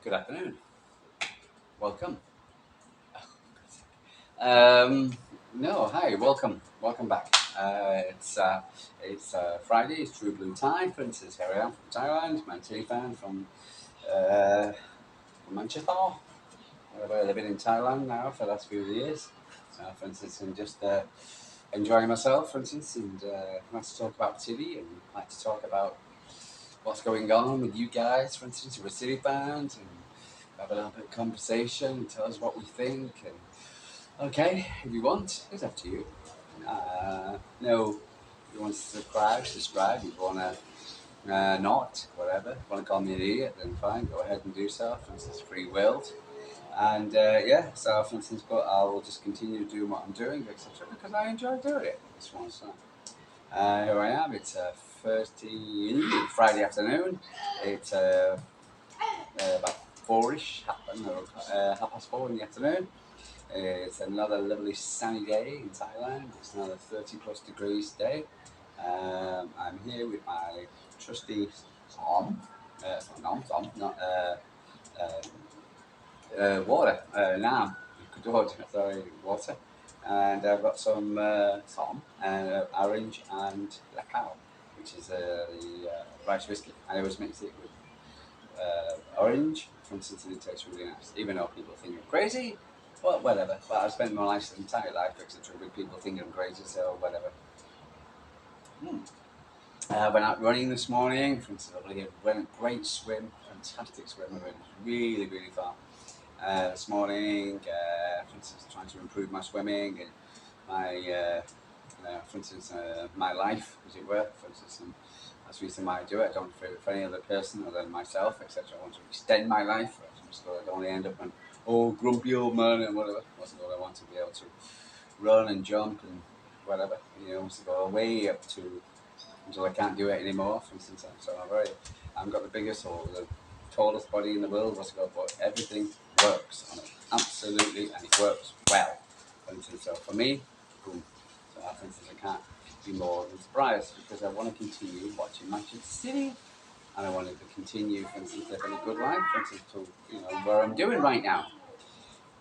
Good afternoon. Welcome. No, hi, welcome back. It's Friday. It's True Blue Tide. For instance, here I am from Thailand. Man City fan uh, from Manchester. I've living in Thailand now for the last few years. For instance, and just enjoying myself. For instance, and like to talk about City and like to talk about what's going on with you guys. For instance, we're City fans and have a little bit of conversation and tell us what we think and okay, if you want, it's up to you. No, if you want to subscribe. If you want to not, whatever. If you want to call me an idiot, then fine, go ahead and do so. For instance, free world. And yeah, so for instance, but I will just continue doing what I'm doing, etc. Because I enjoy doing it. This one, so here I am. It's Thursday, Friday afternoon. It's about four-ish, half past 4 in the afternoon. It's another lovely sunny day in Thailand. It's another 30 plus degrees day. I'm here with my trusty Tom. Tom, not water. Nam. Sorry, water. And I've got some Tom and orange and lacao, which is the rice whiskey. And I always mix it with orange. For instance, and it tastes really nice. Even though people think I'm crazy, well, whatever. But I've spent my entire life, etc., with people thinking I'm crazy, so whatever. Mm. Went out running this morning. For instance, I went a great swim, fantastic swim. I went really, really far this morning. For instance, trying to improve my swimming and my, for instance, my life, as it were. For instance, and that's the reason why I do it. I don't do it for any other person other than myself, etc. I want to extend my life. So I don't want to end up an old grumpy old man and whatever. That's what I want to be able to run and jump and whatever. To go way up to until I can't do it anymore. For instance, so I've got the biggest or the tallest body in the world. But everything works on it absolutely, and it works well. For instance, so for me, boom. So for instance, I can't be more than surprised because I want to continue watching Manchester City, and I want to continue, for instance, living a good life. For instance, to where I'm doing right now.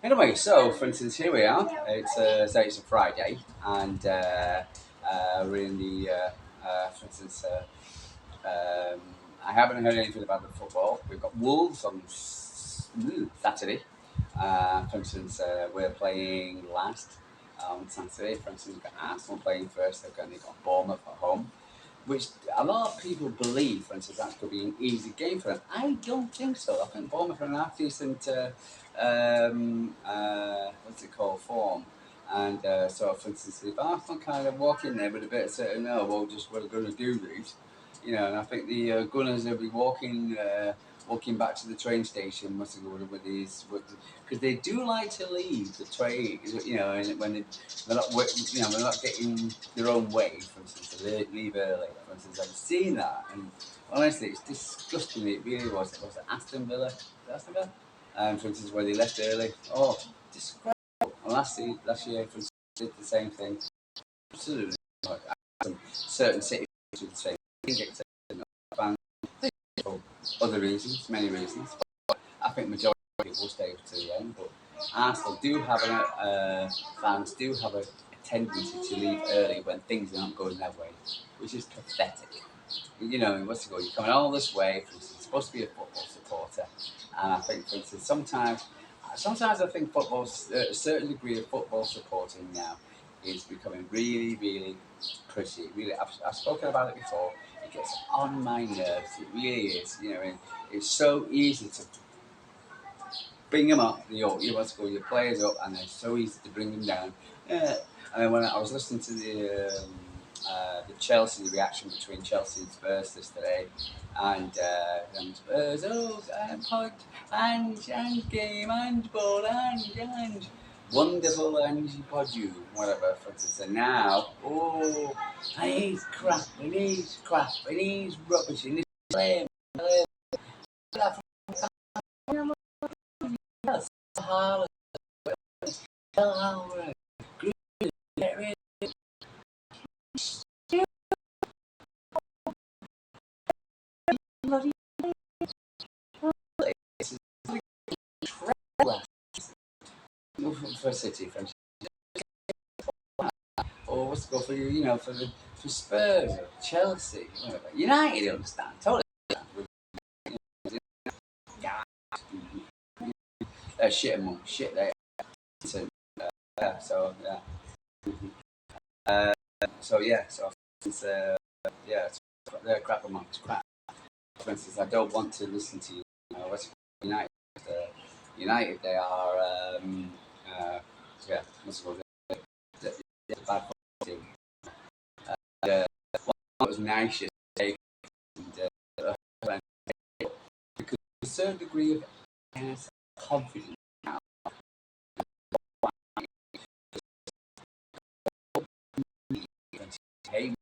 Anyway, so for instance, here we are. Say it's a Friday, and we're in the, for instance, I haven't heard anything about the football. We've got Wolves on Saturday. For instance, we're playing last on Saturday. For instance, we've got Arsenal playing first. They've got Bournemouth at home, which a lot of people believe, for instance, that could be an easy game for them. I don't think so. I think Bournemouth are an half decent, what's it called, form. And so, for instance, if Arsenal kind of walk in there with a bit of certain, no, well, just we're going to do this, and I think the Gunners will be walking back to the train station, must have gone with these, because they do like to leave the train, and when they're not getting their own way, for instance, they leave early. For instance, I've seen that, and honestly, it's disgusting. It really was. It was Aston Villa. Was it Aston Villa? For instance, where they left early. Oh, disgraceful. And last year, for instance, did the same thing. Absolutely. Like, some certain cities do the same thing, except fans. For other reasons, many reasons. But I think majority of people stay to the end. But Arsenal do have fans do have a tendency to leave early when things aren't going their way, which is pathetic. What's the goal? You're coming all this way. For instance, supposed to be a football supporter, and I think, for instance, sometimes I think a certain degree of football supporting now is becoming really, really pretty. Really, I've spoken about it before. It gets on my nerves. It really is. And it's so easy to bring them up. Your players up, and it's so easy to bring them down. Yeah. And then when I was listening to the Chelsea reaction between Chelsea and Spurs yesterday, and Spurs, pod and game and ball and wonderful and Podu, whatever. For instance, and now, I need crap, I need crap, I need rubbish, I need blame. Haaland, Haaland, get rid of bloody for City, for instance, or what's it called for for Spurs, or Chelsea, whatever. United, understand totally. Shit among shit they. So, so yeah. So yeah, so it's yeah, they're crap amongst crap. For instance, I don't want to listen to what's it called, United. United, they are yeah, what's it called? They're a bad team. Uh, what was nice yesterday, and because a certain degree of confidence now. Hey,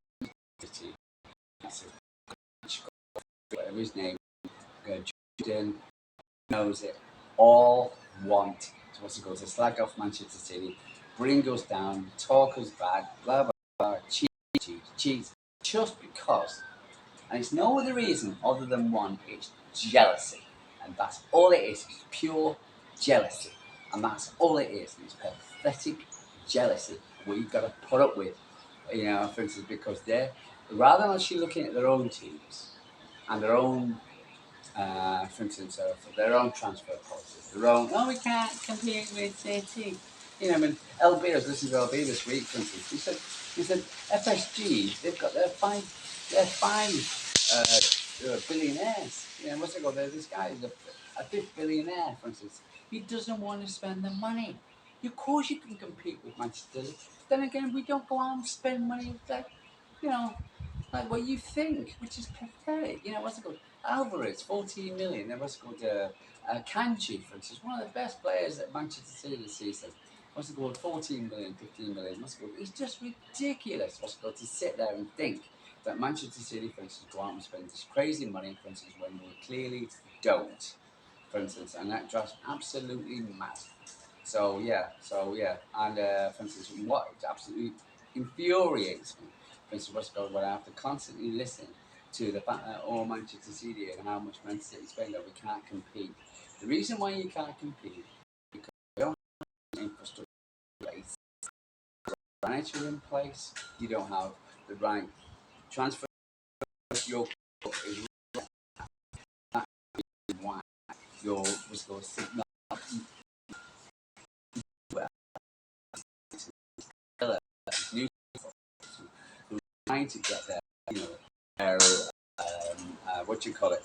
whatever his name, Jordan knows it. All want to slag off Manchester City, bring us down, talk us bad, blah blah blah, cheat, just because. And it's no other reason other than one, it's jealousy. And that's all it is. It's pure jealousy. And that's all it is. It's pathetic jealousy what you've got to put up with. For instance, because they're rather than actually looking at their own teams and their own for instance, for their own transfer policies, their own, we can't compete with City. I mean, LB, I was listening to LB this week, for instance, he said, FSG, they've got they're five billionaires. What's it called? This guy is a fifth billionaire, for instance. He doesn't want to spend the money. Of course you can compete with Manchester City. Then again, we don't go out and spend money you know, like what you think, which is pathetic. What's it called? Alvarez, 14 million. Then what's it called? Kanji, for instance, one of the best players at Manchester City this season. What's it called? 14 million, 15 million. What's it called? It's just ridiculous. What's it called? To sit there and think that Manchester City, for instance, go out and spend this crazy money, for instance, when we clearly don't, for instance, and that drives absolutely mad. And for instance, what absolutely infuriates me, for instance, what's going on, I have to constantly listen to the fact that all Manchester City and how much Manchester City spend that we can't compete. The reason why you can't compete is because we don't have infrastructure in place, manager in place, you don't have the right transfer. Your club is that why your what's called signal new trying to get their what do you call it,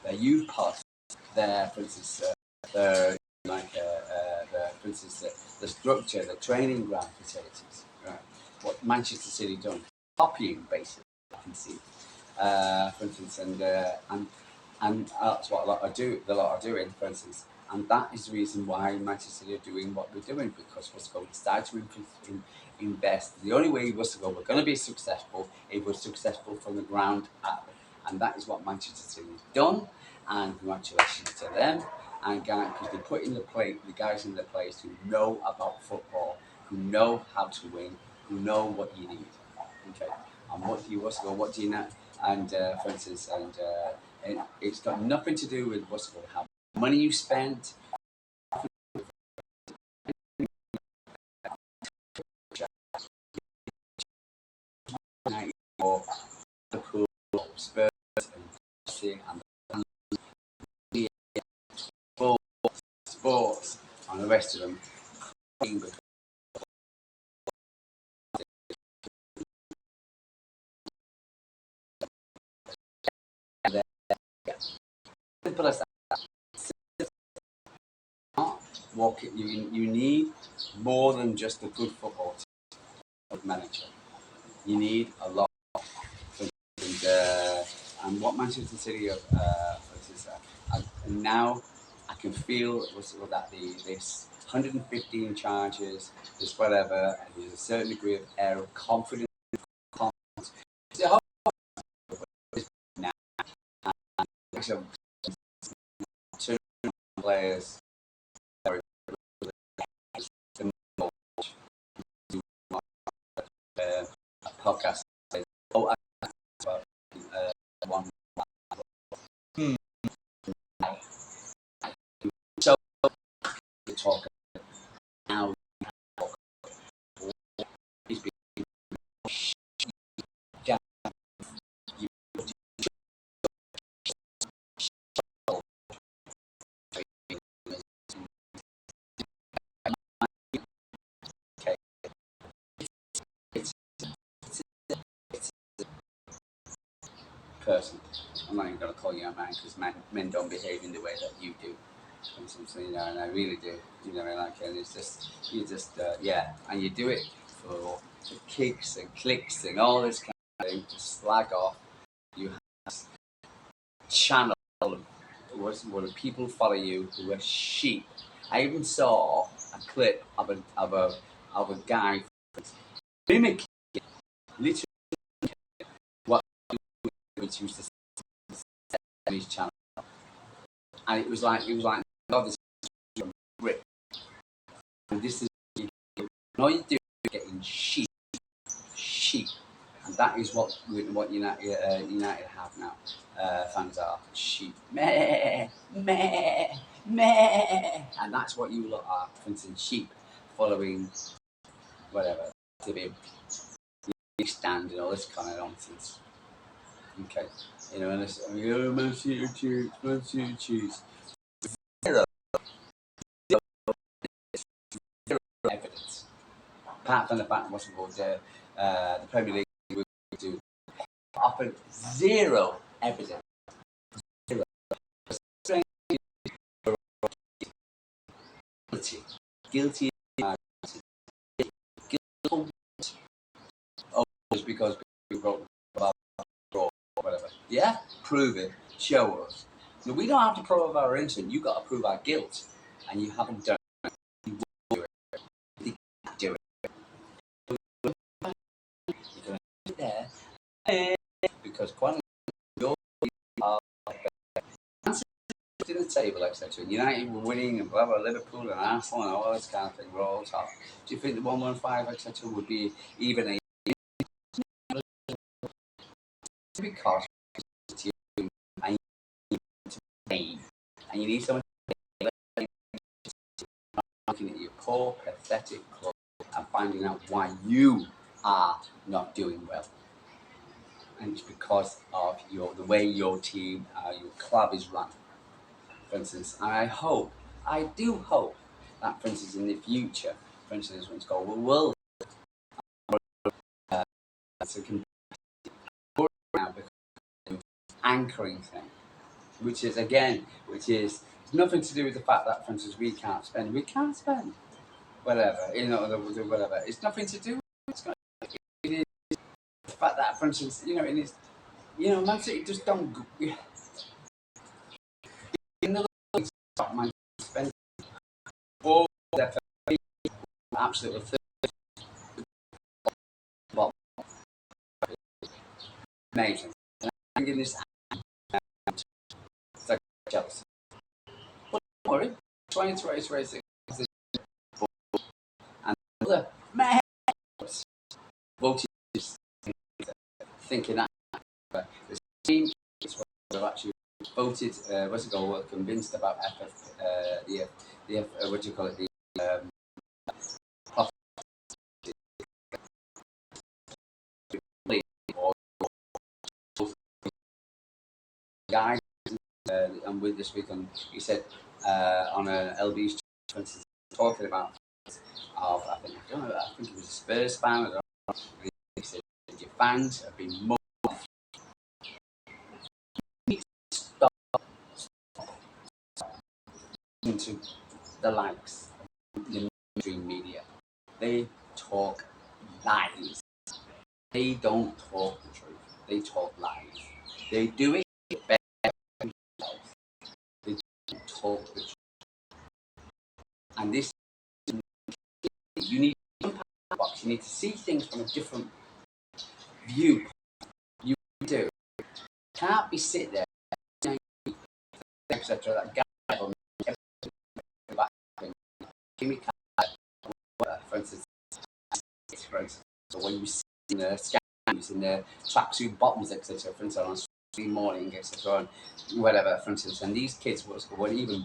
their youth pass, their, for instance, their for instance, the structure, the training ground facilities, right? What Manchester City done, copying basically, I can see, for instance, and that's what a lot are doing, for instance, and that is the reason why Manchester City are doing what they're doing, because what's going to start to invest. The only way we're going to be successful if we're successful from the ground up, and that is what Manchester City has done. And congratulations to them. And because they put in the guys in the place who know about football, who know how to win, who know what you need. Okay, and what do you know? And for instance, it's got nothing to do with what's called how money you spent. Or Liverpool, Spurs, and Chelsea, and the sports, and the rest of them. Simple as that. You need more than just a good football team manager. You need a lot. And what Manchester City have, and now I can feel that this 115 charges, this whatever, and there's a certain degree of air of confidence. The now, and two players a podcast. Oh, one. So talk person. I'm not even going to call you a man because men don't behave in the way that you do. And something, and I really do. And it's just yeah, and you do it for the kicks and clicks and all this kind of thing to slag off. You have a channel where people follow you who are sheep. I even saw a clip of a guy mimicking literally what which used to say on his channel, and it was like oh, this is from grip, and this is all you do is getting sheep, and that is what United have now. Fans are sheep, meh, meh, meh, and that's what you lot are, for instance, sheep following whatever to be stand and all this kind of nonsense. Okay, and it's Man City cheese, Man City cheese. Zero evidence, apart from the fact what's it called the Premier League will do offered zero evidence. Zero. Guilty. Guilty. Oh, just because we wrote about or whatever. Yeah, prove it. Show us. No, we don't have to prove our innocence. You got to prove our guilt, and you haven't done it. You won't do it. You can't do it. You're going to sit there because quite your are in the table, etc. United were winning and blah blah, Liverpool and Arsenal and all this kind of thing. We're all top. Do you think the 115 etc. would be even a because you and you to pay and you need someone to pay, looking at your poor, pathetic club and finding out why you are not doing well. And it's because of the way your team, your club is run. For instance, and I do hope that, for instance, in the future, for instance, when it's called the World, it's a anchoring thing, which is nothing to do with the fact that, for instance, we can't spend, whatever, whatever. It's nothing to do with it is the fact that, for instance, it is, Man City just don't. In the league, Man City spend all their absolutely amazing. And I'm giving this like Chelsea. But don't worry, 2026 and the man voted thinking that the team have actually voted, were convinced about what do you call it, the guy, and with this weekend, he said on a LB's talking about I think it was a Spurs fan. He said your fans have been more. Stop into the likes of the mainstream media. They talk lies. They don't talk the truth. They talk lies. They do it better themselves. They don't talk the truth. And this, you need box. You need to see things from a different view. You do. You can't be sitting there, etc. That guy for instance, so when you see in the scams in the tracksuit bottoms, etc. For instance, on Sunday morning, etc. Whatever, for instance, and these kids would even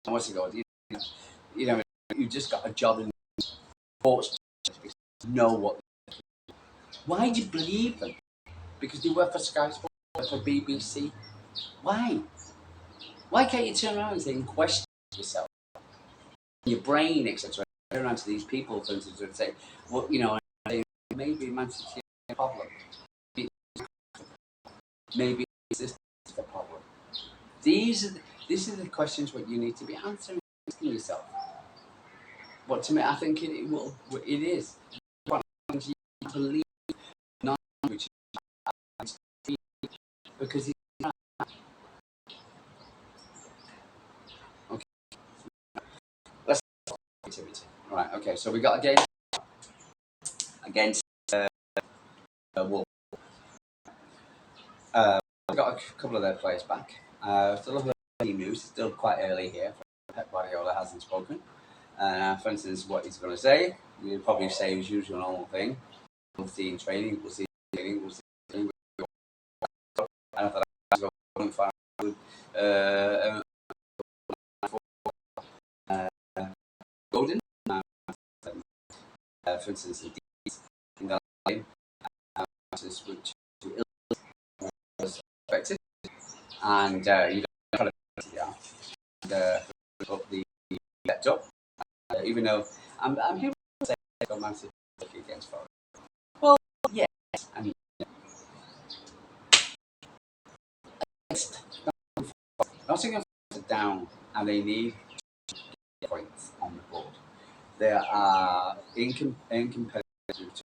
what's it called? You just got a job in sports. Know what? Why do you believe them? Because they work for Sky Sports, for BBC. Why? Why can't you turn around and say, question yourself, your brain, etc. Turn around to these people, for instance, and say, well, maybe Man City has a problem. Maybe it's this is the problem. These are the questions what you need to be answering, asking yourself. But to me, I think it will. It is. You believe not which is because it's not. Okay, let's activity. Right. Okay. So we got against Wolves. We got a couple of their players back. Still a lot of news. Still quite early here. Pep Guardiola hasn't spoken. For instance, what he's going to say, he'll probably say his usual normal thing. We'll see in training. We'll see in training. We'll see in training. And I thought I was going for Golden. For instance, in the game, which was expected, and you don't yeah, and the kept up. Even though people say Man City against Forest. Well, yes, I mean, Nottingham are down, and they need points on the board. They are incompetitive to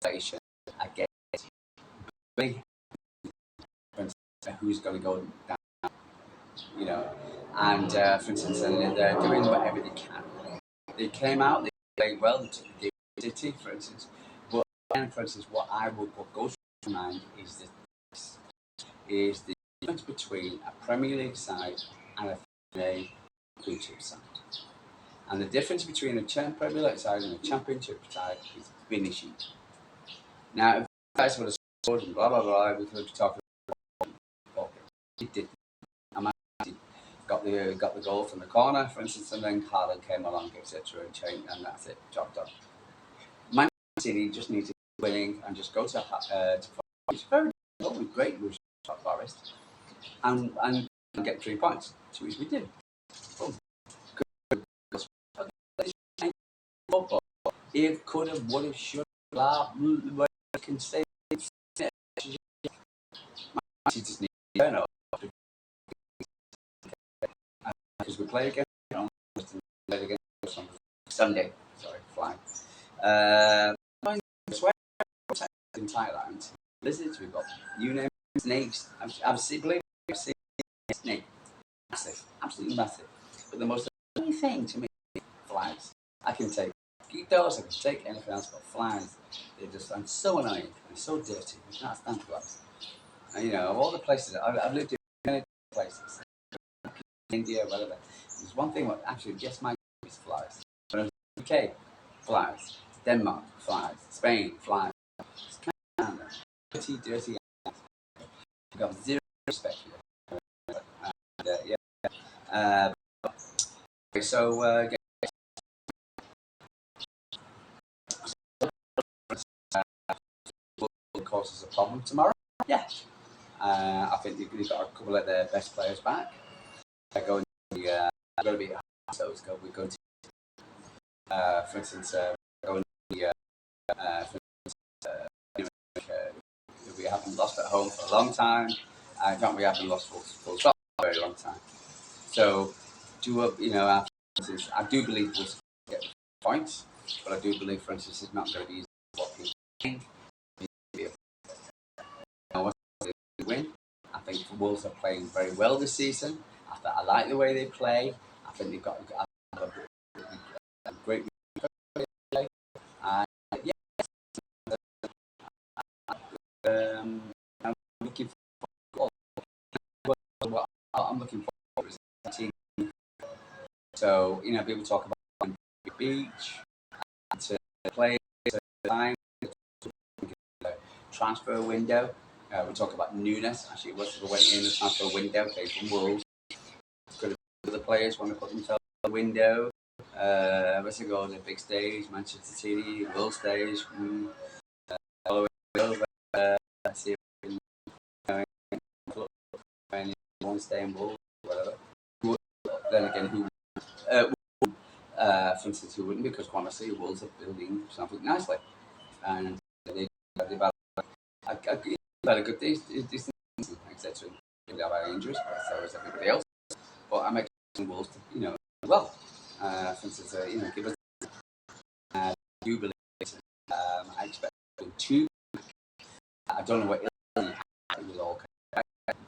station against big who's going to go down, you know. And for instance, they're doing whatever they can. They came out, they played well, they took the City, for instance. But then, for instance, what goes through my mind is the difference between a Premier League side and a Championship side. And the difference between a Premier League side and a Championship side is finishing. Now, if guys would have scored and blah blah blah, we could have talked about it didn't. Got the goal from the corner, for instance, and then Haaland came along, etc., and that's it, job done. Man City just need to be winning and just go to it's very great with Forest and get 3 points, which we did. If could have, would have, should have, blah, can say just need to turn up because we play again on Sunday. Sorry, flying. In Thailand, lizards we've got. You name it, snakes. I've seen a snake, massive, absolutely massive. But the most annoying thing to me, flies. I can take mosquitoes, I can take anything else, but flies. I'm so annoying. They're so dirty. I can't stand flies. And, of all the places I've lived in many places, India, whatever. There's one thing what actually gets my is flies. When I was in the UK, flies. Denmark, flies. Spain, flies. It's kind of dirty. I've got zero respect for it. And, yeah. So, causes a problem tomorrow. Yeah. I think they've got a couple of their best players back. They're going to be, going to be so we're going to, for instance, going to be, we haven't lost at home for a long time. In fact, we haven't lost full stop for a very long time. So, I do believe we'll get points, but I do believe, for instance, it's not going to be easy what people think. Win. I think the Wolves are playing very well this season. I like the way they play. I think they've got a great play. Yeah, I'm looking for what I'm looking for is a team. So people talk about the beach to play time transfer window. We talk about newness. Actually, went in the transfer window, came from Wolves. Could have other players want to put themselves in the window. Let's go to the big stage, Manchester City, world stage. Let's see if we can one stay in Wolves, whatever. Then again, for instance, who wouldn't? Because honestly, Wolves are building something nicely, and they've had a good thing. by injuries, but so is everybody else. But I'm expecting Wolves to, well, for instance, give us two believe. I expect two. I don't know what it was all kind of,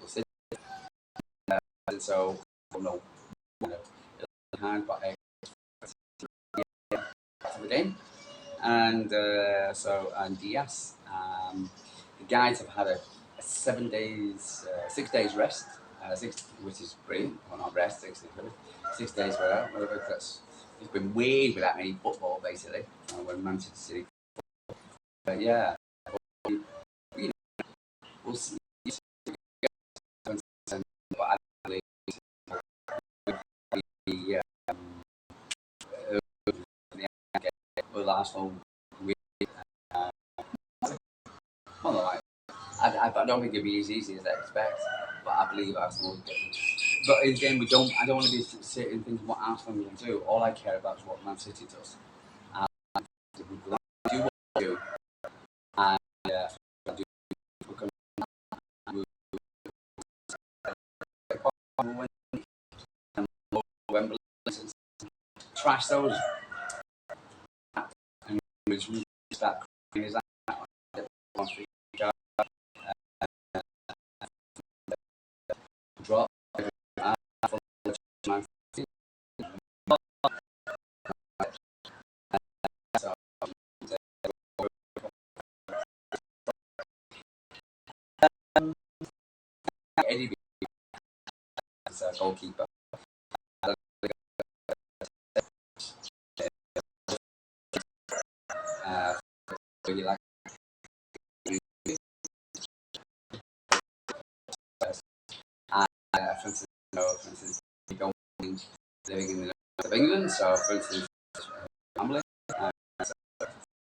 so I don't know hand, but I for the game. And and Diaz, the guys have had a 6 days rest, which is brilliant. Well, not rest, 6 days without. Whatever. It's been way without any football basically. When Manchester City, but yeah, you know, we'll see. But I believe the will last all week. Well, no, I don't think it'll be as easy as I expect, but I believe Arsenal will get them. But again, I don't want to be sitting thinking what Arsenal will do. All I care about is what Man City does. And we'll do what we do, and we're going to win. Wembley, trash those, and we start crying his drop. Eddie is a goalkeeper. Really like for instance, we don't living in the north of England. So, for instance, family. So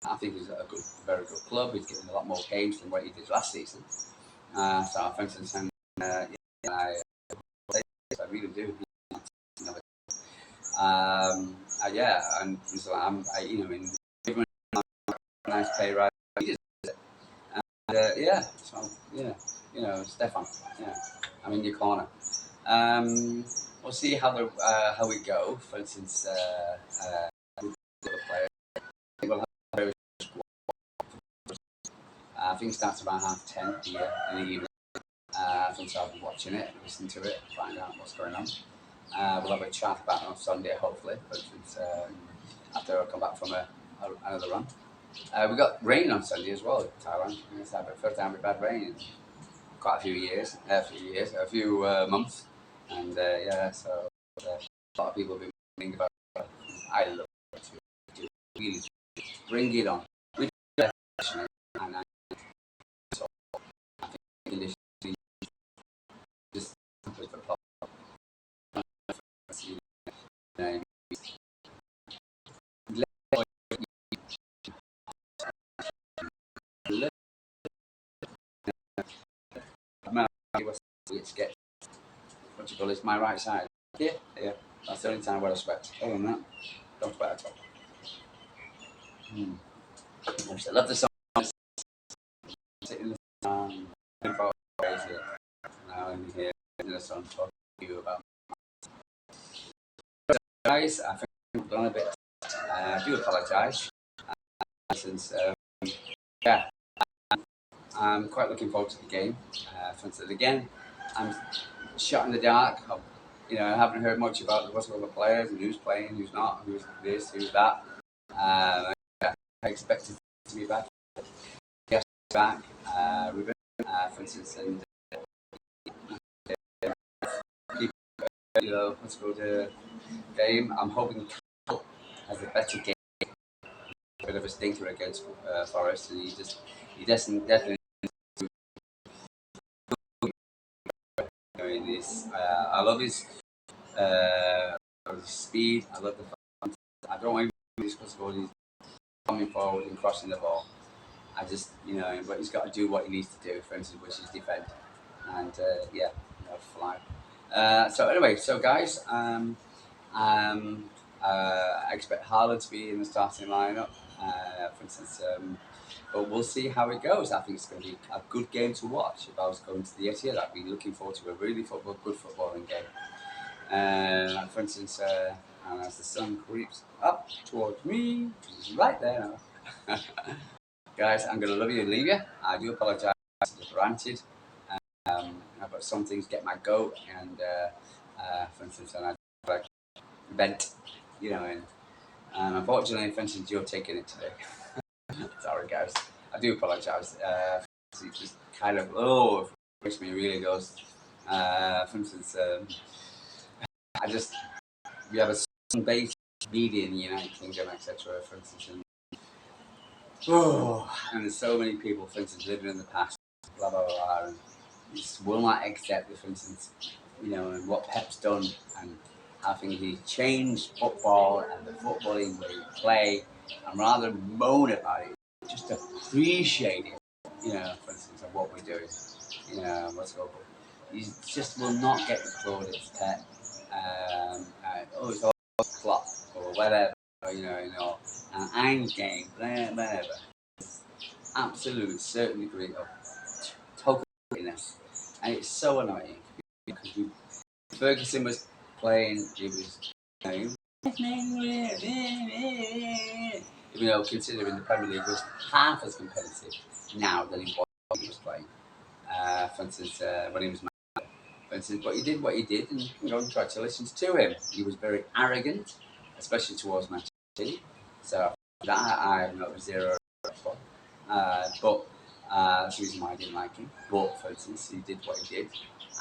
I think he's a very good club. He's getting a lot more games than what he did last season. So, for instance, and I really do. Yeah, and so in nice pay rise. Yeah, so Stefan, yeah, I'm in your corner. We'll see how we go. For instance, the player. We'll have I think it starts around 10:30 here in the evening. I think so I'll be watching it, listening to it, find out what's going on. We'll have a chat about it on Sunday, hopefully, but after I come back from another run. We got rain on Sunday as well in Thailand. It's the first time we've had rain in quite a few months, and yeah, so a lot of people have been thinking about it. I love it to really bring it on. We do and so I think conditioning just with the pop. What you call it's my right side. Yeah, that's the only time where I sweat. Other than that, don't sweat at all. I love the song. Sitting in the sun, crazy. Now I'm here in the sun talking to you about. Guys, I think I've done a bit. I do apologise. Since yeah, I'm quite looking forward to the game. For instance, again, I'm shot in the dark. I haven't heard much about what's all the players and who's playing, who's not, who's this, who's that. I expected to be back. Yes, back. Ruben, for instance, and let's go to game. I'm hoping Carl has a better game. A bit of a stinker against Forest, and he definitely doing this. I love his speed. I love the fact I don't want to discuss about he's coming forward and crossing the ball. I just, but he's got to do what he needs to do, for instance, which is defend. And fly. So anyway, guys, I expect Haaland to be in the starting lineup. For instance, But we'll see how it goes. I think it's going to be a good game to watch. If I was going to the Etihad, I'd be looking forward to a really good footballing game. Like for instance, and as the sun creeps up towards me, he's right there now. Guys, I'm going to love you and leave you. I do apologise for ranted. But some things get my goat, and for instance, and I like vent, you know, and unfortunately, for instance, you're taking it today. Sorry, guys. I do apologise. It's just kind of, it makes me really does. For instance, I just, we have a sun-based media in the United Kingdom, etc. For instance, and there's so many people, for instance, living in the past, blah blah blah, and just will not accept, for instance, and what Pep's done, and how things he's changed football and the footballing way we play, and rather than moan about it, just appreciate it, for instance, of what we're doing, what's going on. He just will not get the plaudits, Pep. It's all clock or whatever, and I'm game, whatever. Absolute certain degree of total happiness, and it's so annoying because Ferguson was playing, he was playing, considering the Premier League was half as competitive now than it was when he was playing. For instance, when he was for instance, but he did what he did, and congratulations to him. He was very arrogant, especially towards Manchester City. So that I have no zero for. But that's the reason why I didn't like him. But for instance, he did what he did,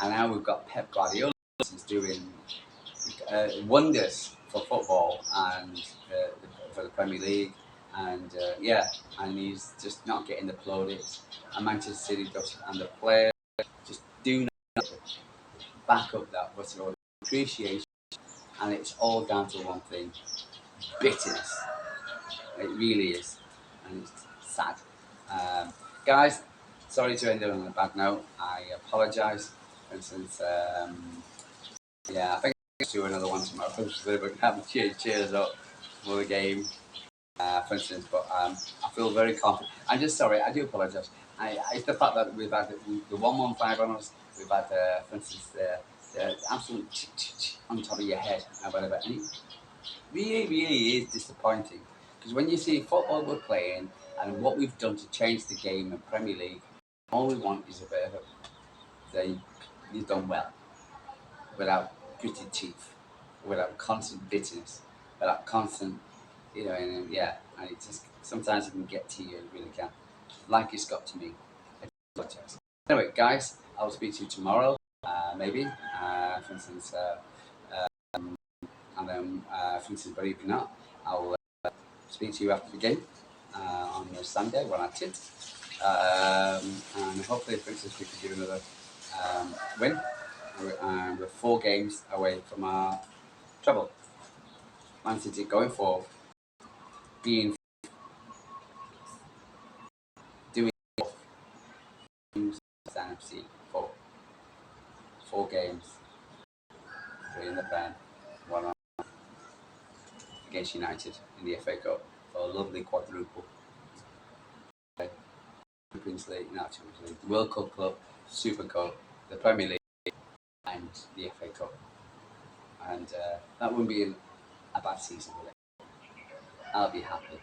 and now we've got Pep Guardiola who's doing wonders for football and for the Premier League, and and he's just not getting the plaudits. And Manchester City does, and the players just do not back up that what's called appreciation, and it's all down to one thing: bitterness. It really is, and it's sad. Guys, sorry to end it on a bad note. I apologise. For instance, I think I'll do another one tomorrow. Cheers up for the game, for instance. But I feel very confident. I'm just sorry. I do apologise. It's the fact that we've had the 115 on us. We've had, for instance, the absolute on top of your head and whatever. And it really is disappointing because when you see football we're playing and what we've done to change the game in Premier League, all we want is a bit of say you've done well, without gritted teeth, without constant bitterness, without constant, and it just sometimes it can get to you, it really can. Like it's got to me. I apologize. Anyway, guys, I'll speak to you tomorrow, maybe. For instance, and then, for instance, but if not, I'll speak to you after the game on Sunday when I tit. And hopefully, for instance, we could do another win. We're 4 games away from our treble. Man City going for being doing FC 4 games, 3 in the pen, 1 on against United in the FA Cup for a lovely quadruple. Champions League, the World Cup Club, Super Cup, the Premier League, and the FA Cup. And that wouldn't be a bad season, will it? I'll be happy.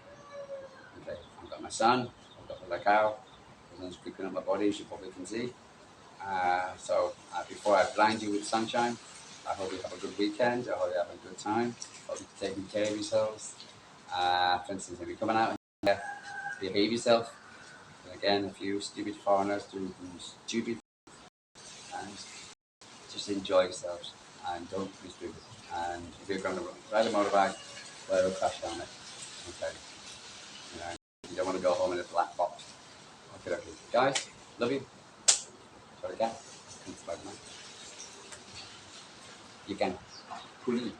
Okay, I've got my son, I've got my cow, everyone's creeping up my body, as you probably can see. So before I blind you with sunshine, I hope you have a good weekend. I hope you have a good time. I hope you're taking care of yourselves. For instance, if you're coming out here, behave yourself. And again, if you stupid foreigners do stupid things, just enjoy yourselves and don't be stupid. And if you're going to ride a motorbike, wear a crash helmet. Okay. You don't want to go home in a black box. Okay. Guys, love you. Sorry, cat. You can. Please.